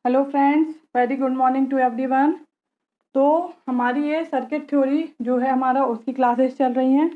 Hello friends, very good morning to everyone. तो हमारी ये सर्किट थ्योरी जो है हमारा उसकी क्लासेस चल रही हैं।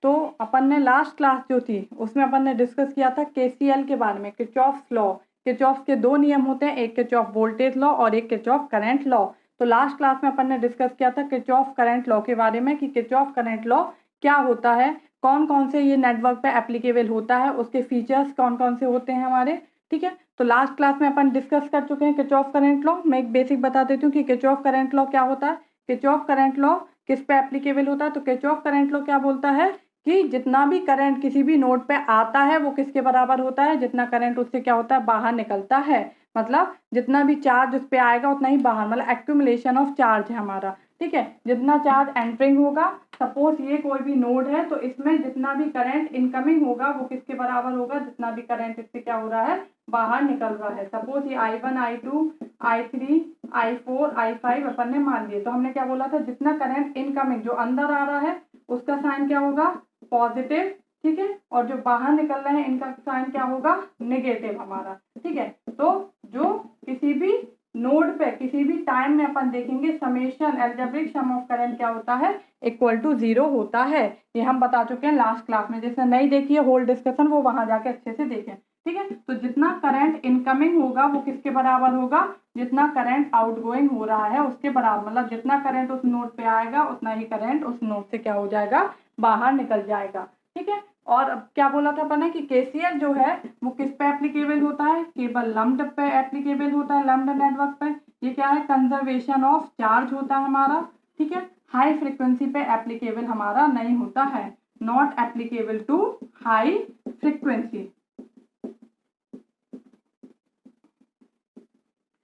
तो अपन ने लास्ट क्लास जो थी उसमें अपन ने डिस्कस किया था केसीएल के बारे में, किरचॉफ्स लॉ। किरचॉफ्स के दो नियम होते हैं, एक किरचॉफ वोल्टेज लॉ और एक किरचॉफ करंट लॉ। तो लास्ट क्लास में अपन ने डिस्कस किया था किरचॉफ करंट लॉ के बारे में कि किरचॉफ करंट लॉ क्या होता है, कौन कौन से ये नेटवर्क पे एप्लीकेबल होता है, उसके फीचर्स कौन कौन से होते हैं हमारे। ठीक है, तो लास्ट क्लास में अपन डिस्कस कर चुके हैं किरचॉफ करंट लॉ। मैं एक बेसिक बता देती हूँ कि किरचॉफ करंट लॉ क्या होता है। किरचॉफ करंट लॉ किस पे एप्लीकेबल होता है, तो किरचॉफ करंट लॉ क्या बोलता है कि जितना भी करंट किसी भी नोड पे आता है वो किसके बराबर होता है, जितना करंट उससे क्या होता है, बाहर निकलता है। मतलब जितना भी चार्ज उस पे आएगा उतना ही बाहर, मतलब एक्यूमुलेशन ऑफ चार्ज है हमारा। ठीक है, जितना चार्ज एंटरिंग होगा, सपोज ये कोई भी नोड है तो इसमें जितना भी करंट इनकमिंग होगा वो किसके बराबर होगा, जितना भी करंट इससे क्या हो रहा है, बाहर निकल रहा है। सपोज ये I1 I2 I3 I4 I5 अपन ने मान लिए, तो हमने क्या बोला था, जितना करंट इनकमिंग जो अंदर आ रहा है उसका साइन क्या होगा, पॉजिटिव। ठीक है, और जो बाहर निकल रहे हैं इनका साइन क्या होगा, नेगेटिव हमारा। ठीक है, तो जो किसी भी नोड पे किसी भी टाइम में अपन देखेंगे summation algebraic sum of current क्या होता है, इक्वल टू 0 होता है। ये हम बता चुके हैं लास्ट क्लास में, जिसने नहीं देखी है होल डिस्कशन वो वहां जाके अच्छे से देखें। ठीक है, तो जितना करंट इनकमिंग होगा वो किसके बराबर होगा, जितना करंट आउटगोइंग हो रहा है उसके बराबर। मतलब जितना करंट उस नोड पे आएगा उतना ही करंट उस नोड से क्या हो जाएगा, बाहर निकल जाएगा। ठीक है, और अब क्या बोला था अपन ने कि केसीएल जो है वो किस पे एप्लीकेबल होता है, केवल लम्प्ड पे एप्लीकेबल होता है, लम्प्ड नेटवर्क पे। ये क्या है, कंजर्वेशन ऑफ चार्ज होता है हमारा। ठीक है, हाई फ्रिक्वेंसी पे एप्लीकेबल हमारा नहीं होता है, not applicable to high frequency.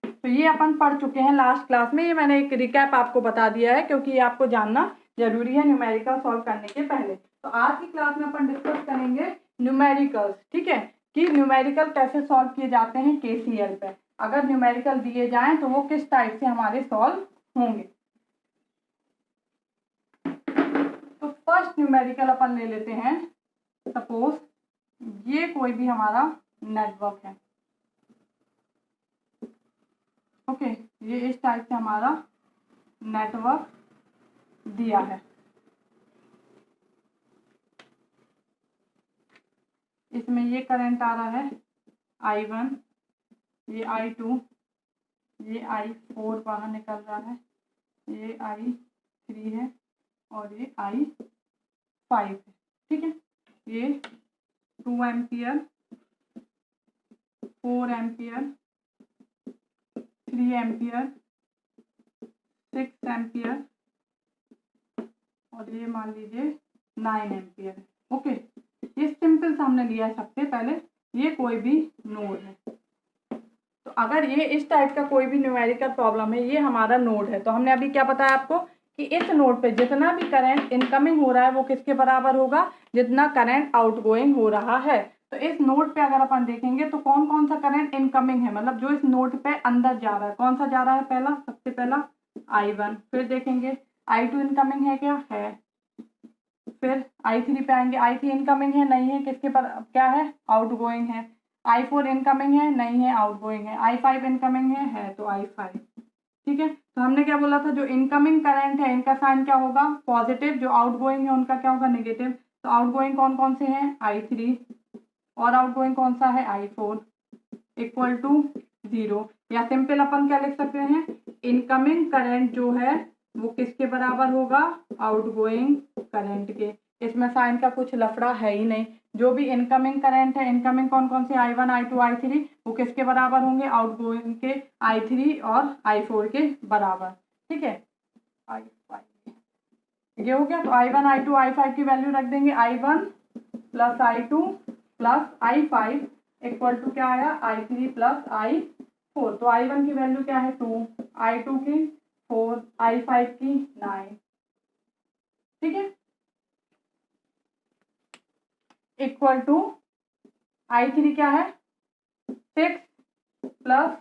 तो ये अपन पढ़ चुके हैं लास्ट क्लास में, ये मैंने एक रिकैप आपको बता दिया है क्योंकि ये आपको जानना जरूरी है न्यूमेरिकल सॉल्व करने के पहले। तो आज की क्लास में अपन डिस्कस करेंगे न्यूमेरिकल्स। ठीक है, कि न्यूमेरिकल कैसे सॉल्व किए जाते हैं केसीएल पे, अगर न्यूमेरिकल दिए जाएं तो वो किस टाइप से हमारे सॉल्व होंगे। तो फर्स्ट न्यूमेरिकल अपन ले लेते हैं। सपोज ये कोई भी हमारा नेटवर्क है। ओके, ये इस टाइप से हमारा नेटवर्क दिया है। इसमें ये करंट आ रहा है I1, ये I2, ये I4 बाहर निकल रहा है, ये I3 है और ये I5 है। ठीक है, ये 2 एम्पियर, 4 एम्पियर, 3 एम्पियर, 6 एम्पियर और ये मान लीजिए 9 एम्पियर है। ओके, ये सिंपल सा हमने लिया है सबसे पहले, ये कोई भी नोड है। तो अगर ये इस टाइप का कोई भी न्यूमेरिकल प्रॉब्लम है, ये हमारा नोड है, तो हमने अभी क्या बताया आपको कि इस नोड पे जितना भी करंट इनकमिंग हो रहा है वो किसके बराबर होगा, जितना करंट आउटगोइंग हो रहा है। तो इस नोड पे अगर अपन देखेंगे तो कौन कौन सा करंट इनकमिंग है, मतलब जो इस नोड पे अंदर जा रहा है, कौन सा जा रहा है, पहला सबसे पहला I1, फिर देखेंगे I2 इनकमिंग है क्या है, फिर I3 पे आएंगे, I3 इनकमिंग है नहीं है, किसके पर क्या है, आउटगोइंग है। I4 इनकमिंग है नहीं है, आउटगोइंग है। I5 इनकमिंग है तो I5। ठीक है, तो हमने क्या बोला था, जो इनकमिंग करंट है इनका साइन क्या होगा, पॉजिटिव, जो आउटगोइंग है उनका क्या होगा, नेगेटिव। तो आउटगोइंग कौन कौन से हैं, I3, और आउटगोइंग कौन सा है, I4, इक्वल टू 0। या सिंपल अपन क्या लिख सकते हैं, इनकमिंग करंट जो है वो किसके बराबर होगा, आउटगोइंग करंट के। इसमें साइन का कुछ लफड़ा है ही नहीं, जो भी इनकमिंग करंट है, इनकमिंग कौन कौन से, I1 I2 I3, वो किसके बराबर होंगे, आउटगोइंग के I3 और I4 के बराबर। ठीक है, I5 ये हो गया। तो I1 I2 I5 की वैल्यू रख देंगे, I1 plus I2 plus I5 equal to क्या आया, I3 प्लस I4। तो I1 की वैल्यू क्या है 2, I2 की 4, I5 की 9। ठीक है, इक्वल टू I3 क्या है 6 प्लस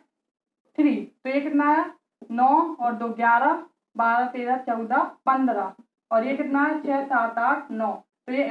3, तो ये कितना है 9 और 2 11, 12 13 14 15, और ये कितना है 6 7 8 9। तो ये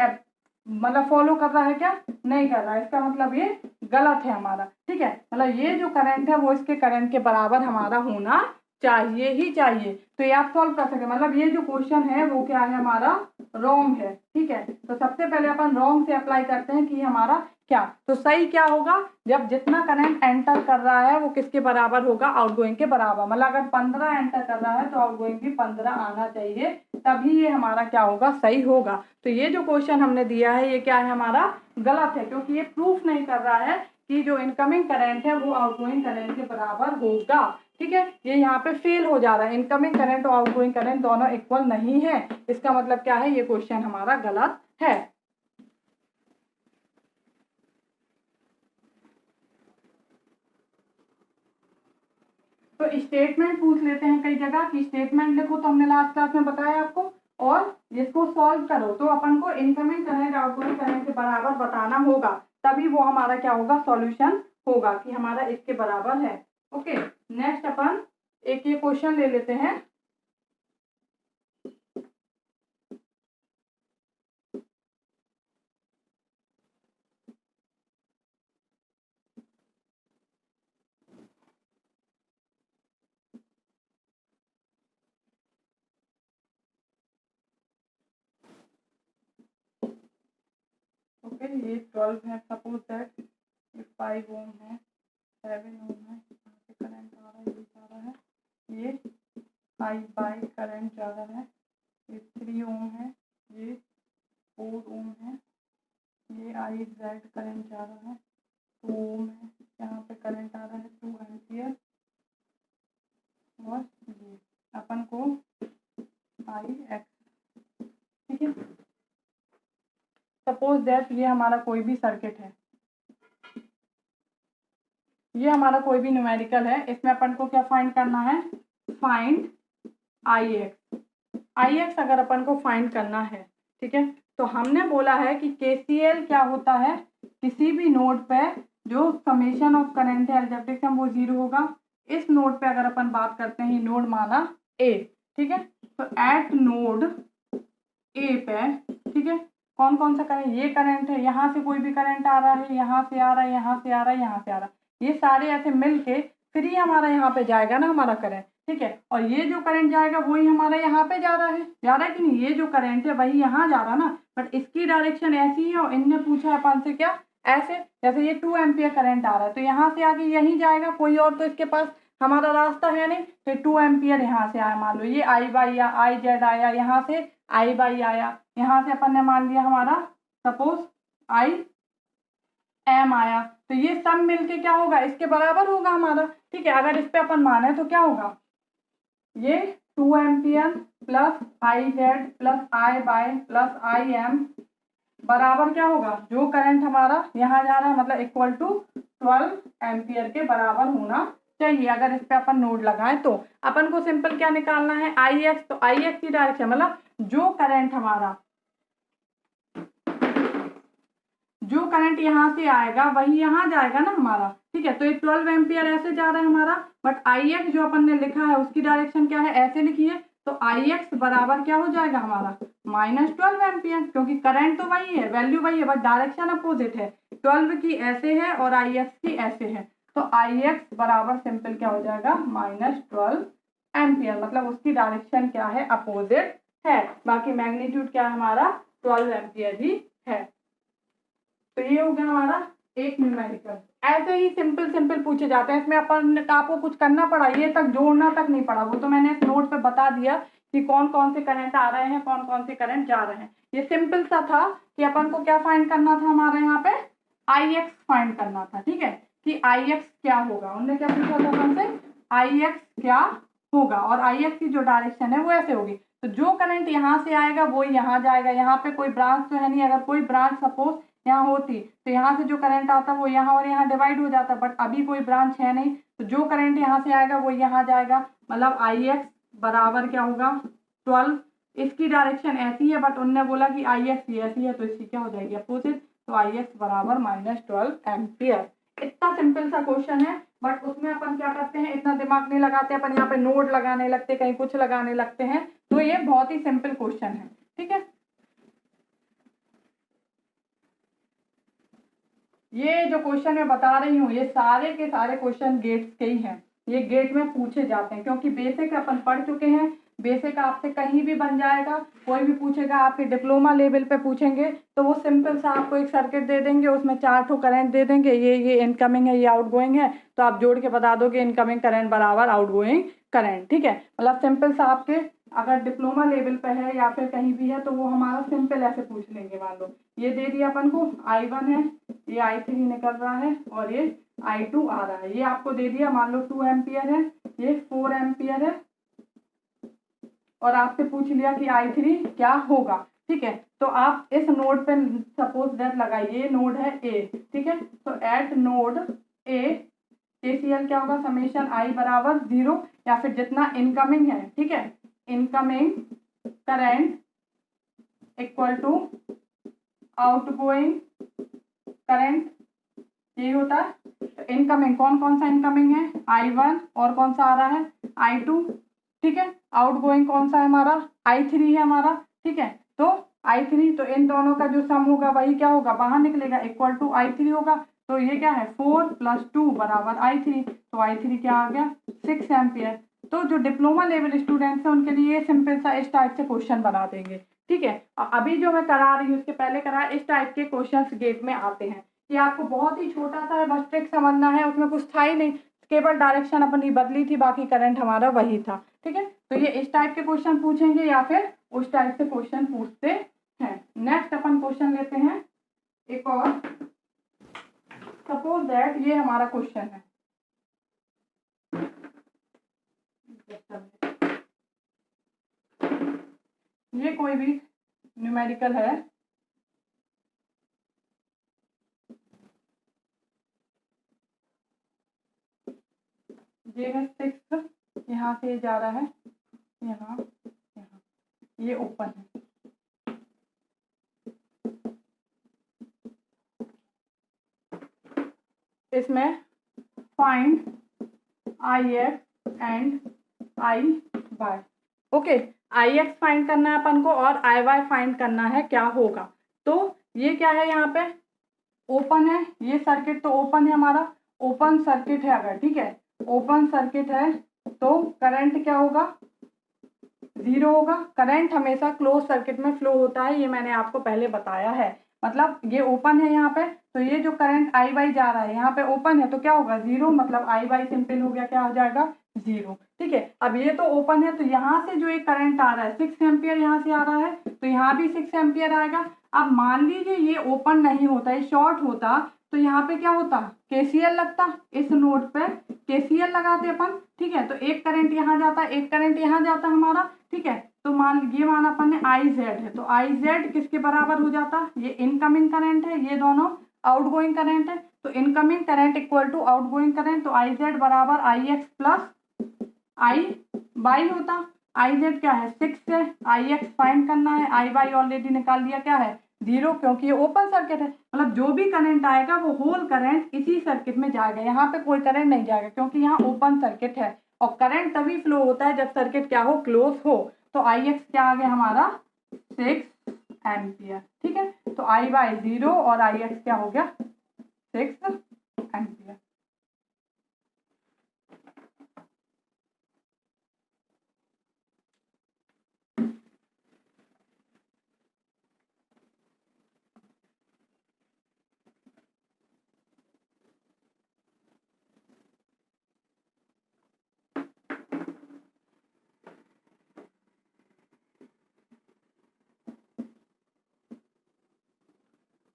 मतलब फॉलो कर रहा है क्या, नहीं कर रहा है, इसका मतलब ये गलत है हमारा, ठीक है। मतलब ये जो करंट है वो इसके करंट के बराबर हमारा होना चाहिए ही चाहिए। तो ये आप सॉल्व कर सकते हैं, मतलब ये जो क्वेश्चन है वो क्या है हमारा रॉन्ग है, ठीक है। तो सबसे पहले अपन रॉन्ग से अप्लाई करते हैं कि हमारा क्या, तो सही क्या होगा, जब जितना करंट एंटर कर रहा है वो किसके बराबर होगा, आउटगोइंग के बराबर। मतलब अगर 15 एंटर कर रहा है तो आउटगोइंग भी 15 आना चाहिए, तभी ये हमारा क्या होगा, सही होगा। तो ये जो क्वेश्चन हमने दिया है ये क्या है हमारा गलत है, क्योंकि ये प्रूफ नहीं कर रहा है कि जो इनकमिंग करंट है वो आउटगोइंग करंट के बराबर होगा, ठीक है। ये यहाँ पे फेल हो जा रहा है, इनकमिंग करंट और आउटगोइंग करंट दोनों इक्वल नहीं है, इसका मतलब क्या है, ये क्वेश्चन हमारा गलत है। तो स्टेटमेंट पूछ लेते हैं कई जगह कि स्टेटमेंट लिखो, तो हमने लास्ट क्लास में बताया आपको, और इसको सॉल्व करो। तो अपन को इनकमिंग करंट आउटगोइंग करंट के बराबर बताना होगा, तभी वो हमारा क्या होगा, सॉल्यूशन होगा कि हमारा इसके बराबर है। ओके, नेक्स्ट अपन एक ये क्वेश्चन ले लेते हैं। ओके, ये 12 है, सपोज दैट 5 ओम है, 7 ओम है, यहाँ से करंट आ रहा है, ये जा रहा है, ये आई बाई करंट जा रहा है, ये 3 ओम है, ये 4 ओम है, ये आई जेड करंट जा रहा है, 2 ओम है, यहाँ पे करंट आ रहा है 2 एम्पियर, और ये अपन को आई एक्स, ठीक है। सपोज दैट ये हमारा कोई भी सर्किट है, ये हमारा कोई भी न्यूमेरिकल है, इसमें अपन को क्या फाइंड करना है, find I x. I x अगर अपन को फाइंड करना है, ठीक है, तो हमने बोला है कि केसीएल क्या होता है, किसी भी नोड पे जो समेशन ऑफ करंट है अलजेब्रिक सम वो 0 होगा। इस नोड पे अगर अपन बात करते हैं, नोड माना ए, ठीक है, तो एट नोड ए पे, ठीक है, कौन कौन सा करंट, ये करंट है, यहाँ से कोई भी करंट आ रहा है, यहाँ से आ रहा है, यहाँ से आ रहा है, यहाँ से आ रहा है, ये सारे ऐसे मिलके फिर ही हमारा यहाँ पे जाएगा ना हमारा करंट, ठीक है। और ये जो करंट जाएगा वही हमारा यहाँ पे जा रहा है कि नहीं, ये जो करंट है वही यहाँ जा रहा ना, बट इसकी डायरेक्शन ऐसी है और इनने पूछा अपन से क्या, ऐसे, जैसे ये 2 एम्पियर करंट आ रहा है तो यहाँ से आगे यहीं जाएगा, कोई और तो इसके पास हमारा रास्ता है नहीं, फिर 2 एम्पियर यहाँ से आया, मान लो ये आई बाई या आई जेड आया, यहाँ से आई बाई आया, यहाँ से अपन ने मान लिया हमारा सपोज आई एम आया, तो ये सब मिलके क्या होगा, इसके बराबर होगा हमारा, ठीक है। अगर इस पे अपन माने तो क्या होगा, ये 2 ampere plus I Z plus I by plus I am बराबर क्या होगा, जो करंट हमारा यहाँ जा रहा है, मतलब इक्वल टू 12 एम्पियर के बराबर होना चाहिए। अगर इस पे अपन नोड लगाएं तो अपन को सिंपल क्या निकालना है, आई एक्स, तो आई एक्स की डायरेक्शन मतलब जो करंट हमारा, जो करंट यहाँ से आएगा वही यहाँ जाएगा ना हमारा, ठीक है। तो ये 12 एम्पियर ऐसे जा रहा है हमारा, बट आई एक्स जो अपन ने लिखा है उसकी डायरेक्शन क्या है, ऐसे लिखिए, तो आई एक्स बराबर क्या हो जाएगा हमारा, -12 एम्पियर, क्योंकि करंट तो वही है, वैल्यू वही है, बट डायरेक्शन अपोजिट है, 12 की ऐसे है और आई एक्स की ऐसे है, तो आई एक्स बराबर सिंपल क्या हो जाएगा, -12 एम्पियर, मतलब उसकी डायरेक्शन क्या है, अपोजिट है, बाकी मैग्नीट्यूड क्या है हमारा 12 एम्पियर ही है। तो ये हो गया हमारा एक न्यूमेरिकल। ऐसे ही सिंपल सिंपल पूछे जाते हैं, इसमें अपन आपको कुछ करना पड़ा, ये तक जोड़ना तक नहीं पड़ा, वो तो मैंने इस नोट पे बता दिया कि कौन कौन से करंट आ रहे हैं, कौन कौन से करंट जा रहे हैं। ये सिंपल सा था कि अपन को क्या फाइंड करना था, हमारे यहाँ पे आई एक्स फाइंड करना था, ठीक है, कि आई एक्स क्या होगा, उन्होंने क्या पूछा था अपन से, आई एक्स क्या होगा, और आई एक्स की जो डायरेक्शन है वो ऐसे होगी, तो जो करंट यहाँ से आएगा वो यहाँ जाएगा, यहाँ पे कोई ब्रांच तो है नहीं, अगर कोई ब्रांच सपोज यहाँ होती तो यहाँ से जो करंट आता वो यहाँ और यहाँ डिवाइड हो जाता, बट अभी कोई ब्रांच है नहीं, तो जो करंट यहाँ से आएगा वो यहाँ जाएगा, मतलब आई एक्स बराबर क्या होगा 12, इसकी डायरेक्शन ऐसी है बट उनने बोला कि आई एक्स ऐसी है तो इसकी क्या हो जाएगी अपोजिट, तो आई एक्स बराबर -12 एम्पियर। इतना सिंपल सा क्वेश्चन है, बट उसमें अपन क्या करते हैं, इतना दिमाग नहीं लगाते, अपन यहाँ पे नोट लगाने लगते, कहीं कुछ लगाने लगते हैं, तो ये बहुत ही सिंपल क्वेश्चन है, ठीक है। ये जो क्वेश्चन मैं बता रही हूँ ये सारे के सारे क्वेश्चन गेट्स के ही हैं, ये गेट में पूछे जाते हैं क्योंकि बेसिक अपन पढ़ चुके हैं। बेसिक आपसे कहीं भी बन जाएगा, कोई भी पूछेगा आपके डिप्लोमा लेवल पे पूछेंगे तो वो सिंपल सा आपको एक सर्किट दे देंगे, उसमें 4 ठो करंट दे देंगे, ये इनकमिंग है ये आउटगोइंग है, तो आप जोड़ के बता दोगे इनकमिंग करंट बराबर आउटगोइंग करंट। ठीक है, मतलब सिंपल सा आपके अगर डिप्लोमा लेवल पे है या फिर कहीं भी है तो वो हमारा सिंपल ऐसे पूछ लेंगे। मान लो ये दे दिया अपन को I1 है, ये I3 निकल रहा है और ये I2 आ रहा है, ये आपको दे दिया। मान लो 2 एम्पियर है, ये 4 एम्पियर है और आपसे पूछ लिया कि I3 क्या होगा। ठीक है, तो आप इस नोड पे सपोज दैट लगाइए, नोड है A। ठीक है, तो एट नोड A KCL क्या होगा, समेशन I बराबर 0 या फिर जितना इनकमिंग है। ठीक है, incoming current equal to outgoing current, यही होता है। तो इनकमिंग कौन कौन सा इनकमिंग है, I1 और कौन सा आ रहा है I2। ठीक है, आउटगोइंग कौन सा है हमारा I3 है हमारा। ठीक है, तो I3, तो इन दोनों का जो सम होगा वही क्या होगा, बाहर निकलेगा, इक्वल टू I3 होगा। तो ये क्या है 4 + 2 बराबर I3, तो I3 क्या आ गया 6 एम्पियर। तो जो डिप्लोमा लेवल स्टूडेंट्स हैं उनके लिए सिंपल सा इस टाइप से क्वेश्चन बना देंगे। ठीक है, अभी जो मैं करा रही हूँ उसके पहले करा इस टाइप के क्वेश्चंस गेट में आते हैं। ये आपको बहुत ही छोटा सा है, बस ट्रिक समझना है, उसमें कुछ था ही नहीं, केवल डायरेक्शन अपनी बदली थी, बाकी करंट हमारा वही था। ठीक है, तो ये इस टाइप के क्वेश्चन पूछेंगे या फिर उस टाइप से क्वेश्चन पूछते हैं। नेक्स्ट अपन क्वेश्चन लेते हैं एक और। सपोज दैट ये हमारा क्वेश्चन है, ये कोई भी न्यूमेरिकल है, ये है 6, यहाँ से जा रहा है यहाँ यहाँ, ये ओपन है। इसमें find IX and IY। Okay, IX find करना है अपन को और IY फाइंड करना है क्या होगा। तो ये क्या है, यहाँ पे ओपन है, ये सर्किट तो ओपन है हमारा, ओपन सर्किट है अगर। ठीक है, ओपन सर्किट है तो करंट क्या होगा 0 होगा। करंट हमेशा क्लोज सर्किट में फ्लो होता है, ये मैंने आपको पहले बताया है। मतलब ये ओपन है यहाँ पे, तो ये जो करंट IY जा रहा है यहाँ पे ओपन है तो क्या होगा 0, मतलब IY सिंपल हो गया, क्या हो जाएगा 0। ठीक है, अब ये तो ओपन है तो यहाँ से जो एक करंट आ रहा है 6 एम्पियर यहाँ से आ रहा है, तो यहाँ भी 6 एम्पियर आएगा। अब मान लीजिए ये ओपन नहीं होता, ये शॉर्ट होता, तो यहाँ पे क्या होता KCL लगता, इस नोड पे KCL लगाते अपन। ठीक है, तो एक करंट यहाँ जाता, एक करंट यहाँ जाता हमारा। ठीक है, तो ये माना अपन ने IZ है, तो IZ किसके बराबर हो जाता, ये इनकमिंग करंट है, ये दोनों आउटगोइंग करंट है, तो incoming current equal to outgoing current, तो IZ बराबर IX प्लस IY होता। IZ क्या है 6 है, IX फाइंड करना है, IY ऑलरेडी निकाल लिया क्या है 0, क्योंकि ये ओपन सर्किट है। मतलब जो भी करंट आएगा वो होल करंट इसी सर्किट में जाएगा, यहाँ पे कोई करंट नहीं जाएगा क्योंकि यहाँ ओपन सर्किट है और करंट तभी फ्लो होता है जब सर्किट क्या हो, क्लोज हो। तो IX क्या आ गया हमारा 6 एम्पियर। ठीक है, तो IY 0 और IX क्या हो गया 6 एम्पियर।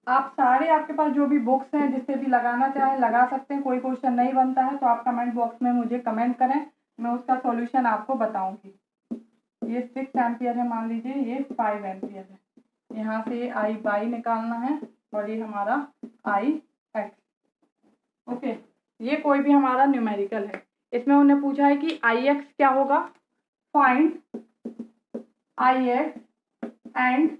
आप सारे आपके पास जो भी बुक्स हैं जिससे भी लगाना चाहें लगा सकते हैं, कोई क्वेश्चन नहीं बनता है तो आप कमेंट बॉक्स में मुझे कमेंट करें, मैं उसका सॉल्यूशन आपको बताऊंगी। ये 6 एम्पियर है, मान लीजिए ये 5 एम्पियर है, यहाँ से IY निकालना है और ये हमारा IX। ओके, ये कोई भी हमारा न्यूमेरिकल है, इसमें उन्हें पूछा है कि IX क्या होगा, find IX and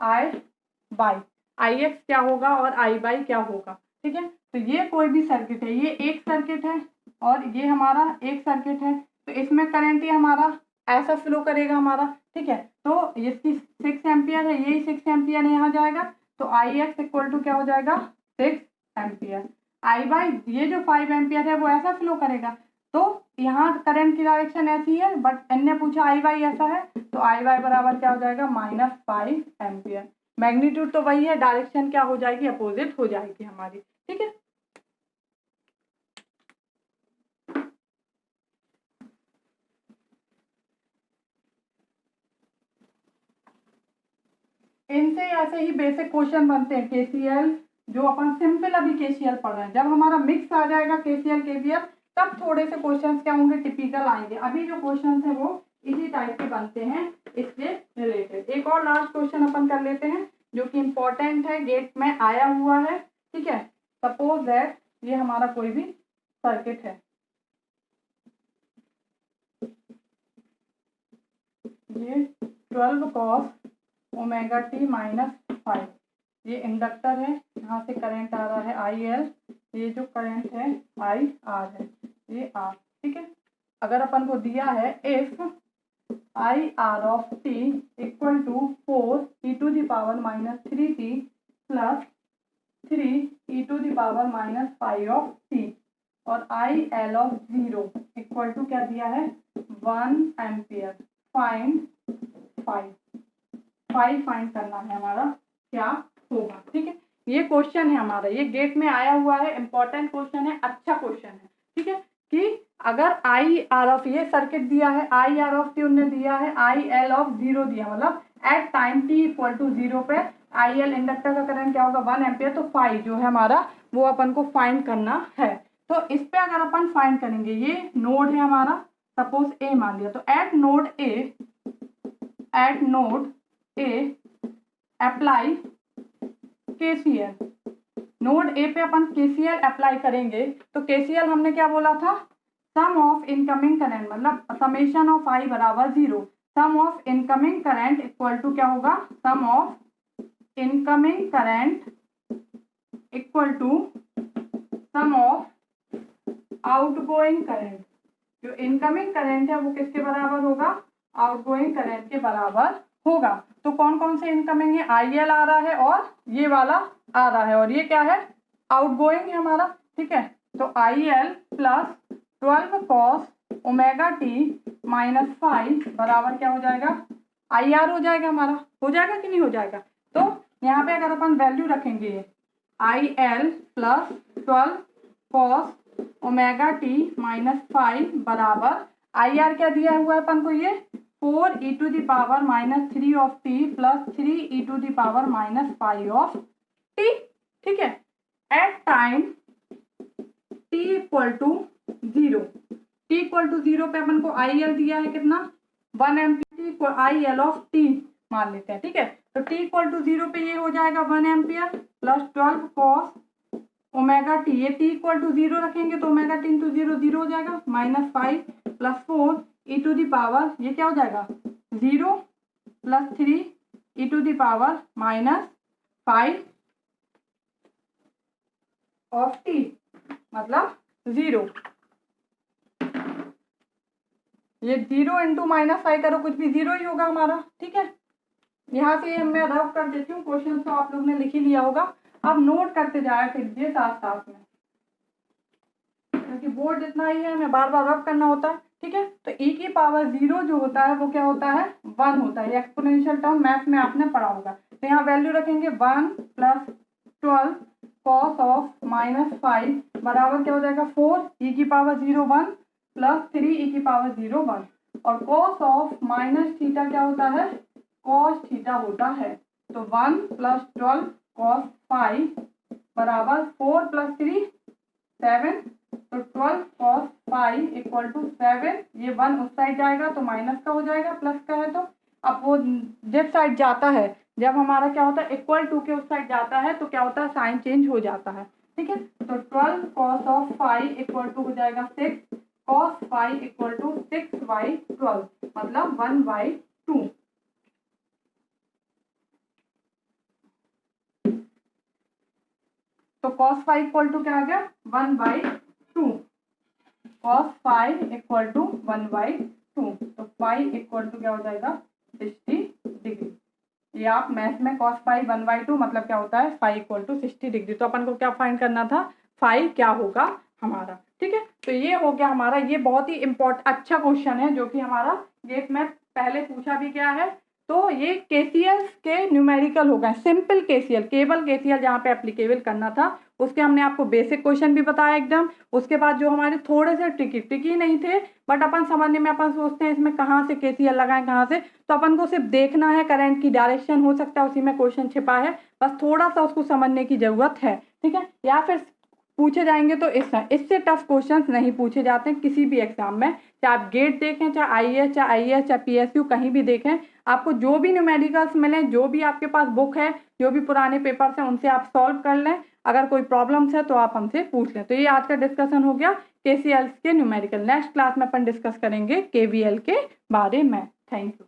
IY। IX क्या होगा और IY क्या होगा। ठीक है, तो ये कोई भी सर्किट है, ये एक सर्किट है और ये हमारा एक सर्किट है, तो इसमें करंट ही हमारा ऐसा फ्लो करेगा हमारा। ठीक है, तो इसकी 6 एम्पियर है, यही 6 एम्पियर यहाँ जाएगा, तो IX इक्वल टू क्या हो जाएगा 6 एम्पियर। आई बाई ये जो 5 एम्पियर है वो ऐसा फ्लो करेगा, तो यहाँ करंट की डायरेक्शन ऐसी है, बट एन ने पूछा आई वाई ऐसा है, तो आई वाई बराबर क्या हो जाएगा -5 एम्पियर। मैग्नीट्यूड तो वही है, डायरेक्शन क्या हो जाएगी, अपोजिट हो जाएगी हमारी। ठीक है, इनसे ऐसे ही बेसिक क्वेश्चन बनते हैं। केसीएल जो अपन सिंपल अभी केसीएल पढ़ रहे हैं, जब हमारा मिक्स आ जाएगा केसीएल केवीएल तब थोड़े से क्वेश्चंस क्या होंगे, टिपिकल आएंगे। अभी जो क्वेश्चंस है वो इसी टाइप के बनते हैं, इससे रिलेटेड। एक और लास्ट क्वेश्चन अपन कर लेते हैं जो कि इम्पोर्टेंट है, गेट में आया हुआ है। ठीक है, सपोज दैट ये हमारा कोई भी सर्किट है, ये 12 cos ओमेगा टी -5, ये इंडक्टर है, यहाँ से करंट आ रहा है आई एल, ये जो करंट है आई आर है, ये आर। ठीक है, अगर अपन को दिया है if I R of T equal to 4 E to the power -3t plus 3 E to the power -5 of T, और I L of 0 equal to क्या दिया है 1 एम्पियर। फाइंड 5 फाइंड करना है हमारा, क्या होगा। ठीक है, ये क्वेश्चन है हमारा, ये गेट में आया हुआ है, इंपॉर्टेंट क्वेश्चन है, अच्छा क्वेश्चन है। ठीक है, कि अगर आई आर ऑफ ये सर्किट दिया है, आई आर ऑफ टी उन्होंने दिया है, आई एल ऑफ 0 दिया, मतलब at time T equal to 0 पे आई एल इंडक्टर का करंट क्या होगा 1 एम्पियर, तो 5 जो है हमारा वो अपन को फाइंड करना है। तो इस पे अगर अपन फाइंड करेंगे, ये नोड है हमारा, सपोज ए मान लिया, तो eight node A apply KCL. Node A पे अपन केसीएल अप्लाई करेंगे, तो केसीएल हमने क्या बोला था, सम ऑफ इनकमिंग करंट, मतलब समेशन ऑफ आई बराबर 0, sum of incoming current equal to क्या होगा, sum of incoming current equal to sum of outgoing current. जो इनकमिंग करंट है वो किसके बराबर होगा, आउटगोइंग करंट के बराबर होगा। तो कौन कौन से इनकमिंग है, आई एल आ रहा है और ये वाला आ रहा है, और ये क्या है आउटगोइंग है हमारा। ठीक है, तो I L plus 12 cos omega T -5 बराबर क्या हो जाएगा, आई आर हो जाएगा हमारा, हो जाएगा कि नहीं हो जाएगा। तो यहाँ पे अगर अपन वैल्यू रखेंगे I L plus 12 cos omega T -5 बराबर आई आर क्या दिया हुआ है अपन को, ये 4 ई to the power -3 of T plus 3 E to the power -5 of T. ठीक है, at time T equal to 0, T equal to 0 पे अपन को आई एल दिया है कितना 1 ampere, I L of T मान लेते हैं। ठीक है, तो टी इक्वल टू 0 पे ये हो जाएगा 1 ampere plus 12 cos omega T, ये टी इक्वल टू 0 रखेंगे तो ओमेगा टी इंटू 0 0 हो जाएगा, -5 plus 4 E to the power, ये क्या हो जाएगा 0 plus 3 E to the power -5 of t, मतलब 0। ये 0 इंटू -5 करो, कुछ भी 0 ही होगा हमारा। ठीक है, यहाँ से मैं रब कर देती हूँ, क्वेश्चन तो आप लोग ने लिख ही लिया होगा, अब नोट करते जाया कीजिए साथ साथ में, क्योंकि बोर्ड जितना ही है हमें बार बार रब करना होता है। ठीक है, तो e की पावर 0 जो होता है वो क्या होता है 1 होता है, एक्सपोनेंशियल टर्म मैथ में आपने पढ़ा होगा। तो यहाँ वैल्यू रखेंगे 1 प्लस 12 cos ऑफ -5 बराबर क्या हो जाएगा 4 e की पावर 0 1 प्लस 3 e की पावर 0 1, और cos ऑफ -थीटा क्या होता है cos थीटा होता है। तो 1 प्लस 12 cos 5 बराबर 4 प्लस 3 7, तो 12 cos 5 इक्वल टू 7, ये 1 उस साइड जाएगा तो माइनस का हो जाएगा, प्लस का है तो अब वो जिस साइड जाता है, जब हमारा क्या होता है इक्वल टू के उस साइड जाता है तो क्या होता है साइन चेंज हो जाता है। ठीक है, तो 12 cos ऑफ 5 इक्वल टू हो जाएगा 6, cos 5 इक्वल टू 6/12, मतलब 1/2। तो cos 5 इक्वल टू क्या आ गया 1/2, cos 5 इक्वल टू 1/2, तो 5 इक्वल टू क्या हो जाएगा 60 डिग्री। ये आप मैथ में cos फाई 1/2 मतलब क्या होता है, फाई इक्वल टू 60 डिग्री। तो अपन को क्या फाइंड करना था, फाई क्या होगा हमारा। ठीक है, तो ये हो गया हमारा, ये बहुत ही अच्छा क्वेश्चन है जो कि हमारा गेट में पहले पूछा भी गया है। तो ये केसीएल के न्यूमेरिकल हो गए, सिंपल केसीएल, केवल केसीएल जहाँ पे एप्लीकेबल करना था उसके हमने आपको बेसिक क्वेश्चन भी बताया एकदम। उसके बाद जो हमारे थोड़े से ट्रिकी नहीं थे, बट अपन समझने में अपन सोचते हैं इसमें कहाँ से केसीएल लगाएं कहाँ से, तो अपन को सिर्फ देखना है करंट की डायरेक्शन हो सकता है उसी में क्वेश्चन छिपा है, बस थोड़ा सा उसको समझने की जरूरत है। ठीक है, या फिर पूछे जाएंगे तो इससे टफ क्वेश्चंस नहीं पूछे जाते हैं किसी भी एग्जाम में, चाहे आप गेट देखें, चाहे आईएएस, चाहे आईएएस, चाहे पीएसयू, कहीं भी देखें, आपको जो भी न्यूमेरिकल्स मिले, जो भी आपके पास बुक है, जो भी पुराने पेपर्स हैं, उनसे आप सॉल्व कर लें। अगर कोई प्रॉब्लम्स है तो आप हमसे पूछ लें। तो ये आज का डिस्कशन हो गया केसीएल के न्यूमेरिकल। नेक्स्ट क्लास में अपन डिस्कस करेंगे केवीएल के बारे में। Thank you.